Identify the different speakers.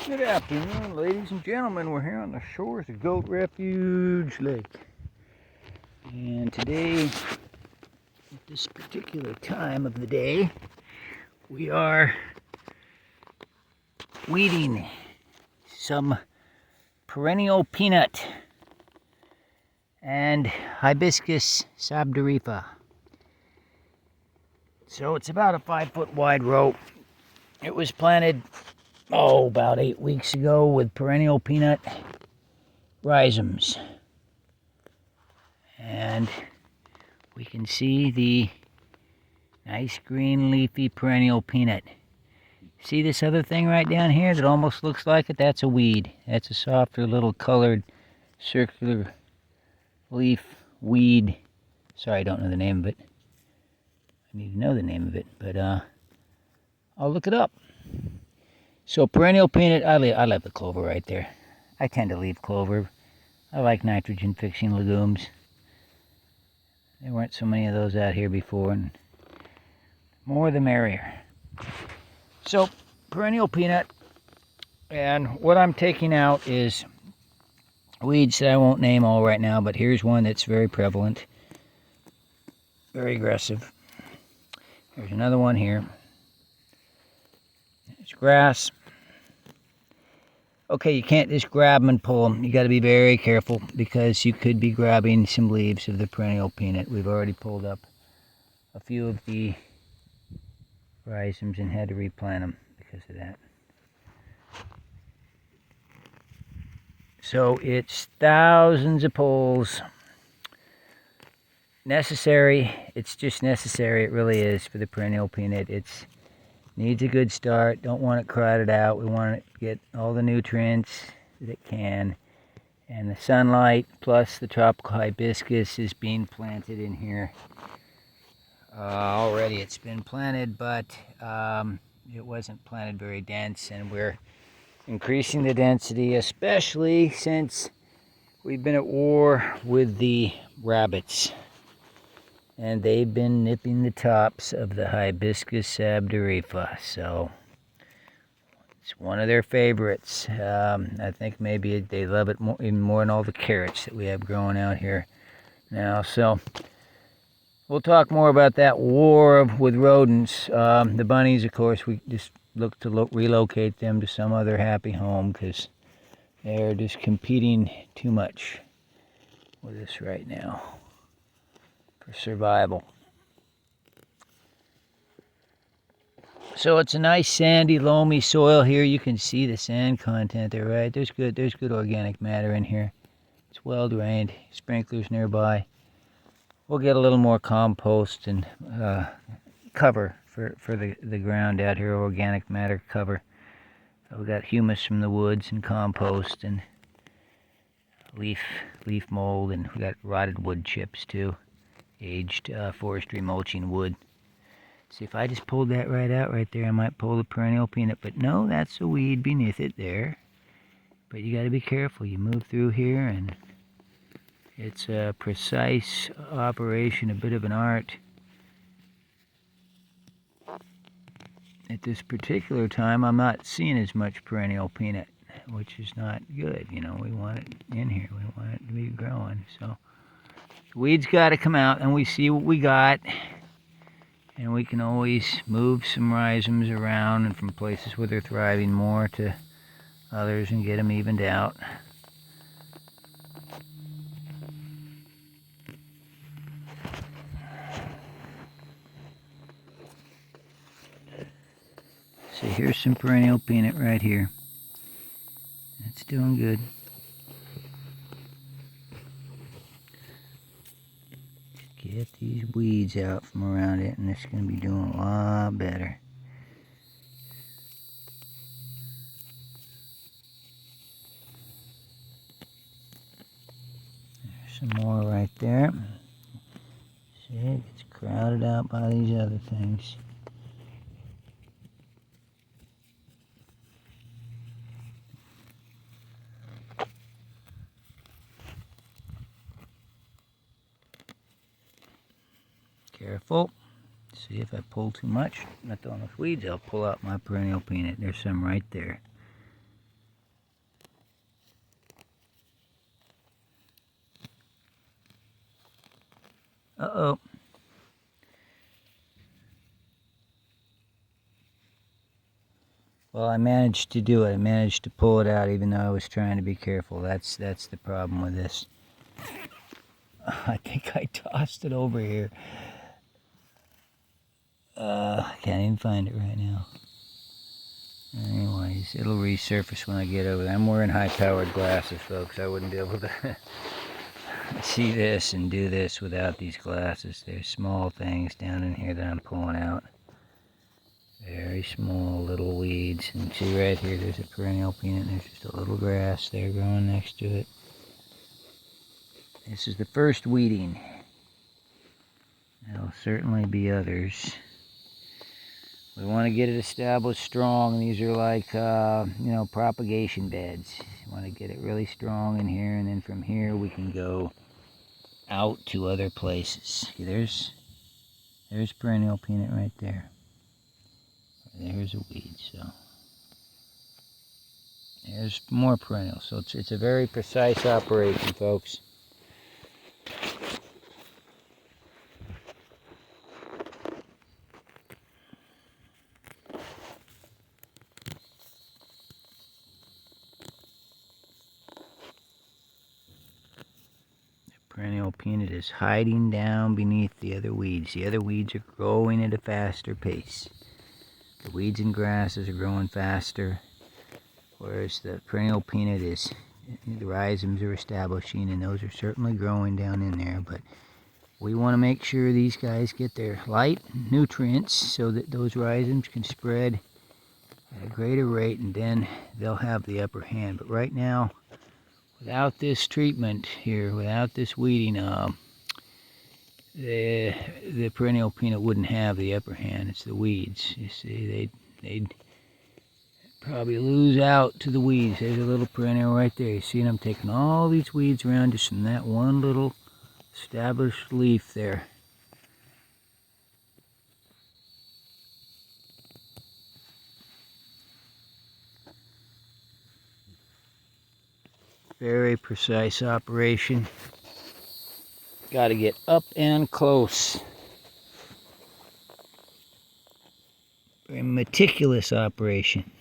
Speaker 1: Good afternoon, ladies and gentlemen. We're here on the shores of Goat Refuge Lake. And today, at this particular time of the day, we are weeding some perennial peanut and hibiscus sabdarifa. So it's about a 5-foot wide row. It was planted about 8 weeks ago with perennial peanut rhizomes. And we can see the nice green leafy perennial peanut. See this other thing right down here that almost looks like it? That's a weed. That's a softer little colored circular leaf weed. Sorry, I don't know the name of it. I need to know the name of it, but I'll look it up. So perennial peanut, I left the clover right there. I tend to leave clover. I like nitrogen fixing legumes. There weren't so many of those out here before, and more the merrier. So perennial peanut, and what I'm taking out is weeds that I won't name all right now, but here's one that's very prevalent, very aggressive. There's another one here. It's grass. Okay, you can't just grab them and pull them. You got to be very careful because you could be grabbing some leaves of the perennial peanut. We've already pulled up a few of the rhizomes and had to replant them because of that. So it's thousands of pulls. Necessary. It's just necessary. It really is for the perennial peanut. It's needs a good start. Don't want it crowded out. We want it to get all the nutrients that it can. And the sunlight plus the tropical hibiscus is being planted in here. Already it's been planted, but it wasn't planted very dense, and we're increasing the density, especially since we've been at war with the rabbits. And they've been nipping the tops of the hibiscus sabdarifa, so it's one of their favorites. I think maybe they love it more, even more than all the carrots that we have growing out here now. So we'll talk more about that war with rodents. The bunnies, of course, we just look to relocate them to some other happy home because they're just competing too much with us right now for survival. So it's a nice sandy, loamy soil here. You can see the sand content there, right? There's good organic matter in here. It's well drained. Sprinklers nearby. We'll get a little more compost and cover for the ground out here, organic matter cover. We got humus from the woods and compost and leaf mold, and we got rotted wood chips too. Aged forestry mulching wood. See, if I just pulled that right out right there, I might pull the perennial peanut, but no, that's a weed beneath it there. But you got to be careful. You move through here, and it's a precise operation, a bit of an art. At this particular time, I'm not seeing as much perennial peanut, which is not good. You know, we want it in here. We want it to be growing, so weeds got to come out, and we see what we got, and we can always move some rhizomes around and from places where they're thriving more to others and get them evened out. So here's some perennial peanut right here. It's doing good. Get these weeds out from around it, and it's going to be doing a lot better. There's some more right there. See, it gets crowded out by these other things. Careful. See, if I pull too much, not throwing enough weeds, I'll pull out my perennial peanut. There's some right there. Uh-oh. Well, I managed to do it. I managed to pull it out even though I was trying to be careful. That's the problem with this. I think I tossed it over here. I can't even find it right now. Anyways, it'll resurface when I get over there. I'm wearing high-powered glasses, folks. I wouldn't be able to see this and do this without these glasses. There's small things down in here that I'm pulling out. Very small little weeds. And see right here, there's a perennial peanut. And there's just a little grass there growing next to it. This is the first weeding. There'll certainly be others. We want to get it established strong. These are like, propagation beds. You want to get it really strong in here, and then from here we can go out to other places. See, there's perennial peanut right there. There's a weed, so there's more perennial. So it's a very precise operation, folks. Perennial peanut is hiding down beneath the other weeds. The other weeds are growing at a faster pace. The weeds and grasses are growing faster, whereas the perennial peanut is, the rhizomes are establishing, and those are certainly growing down in there. But we want to make sure these guys get their light and nutrients so that those rhizomes can spread at a greater rate, and then they'll have the upper hand. But right now, without this treatment here, without this weeding, the perennial peanut wouldn't have the upper hand. It's the weeds. You see, they'd probably lose out to the weeds. There's a little perennial right there. You see, I'm taking all these weeds around just from that one little established leaf there. Very precise operation. Got to get up and close. Very meticulous operation.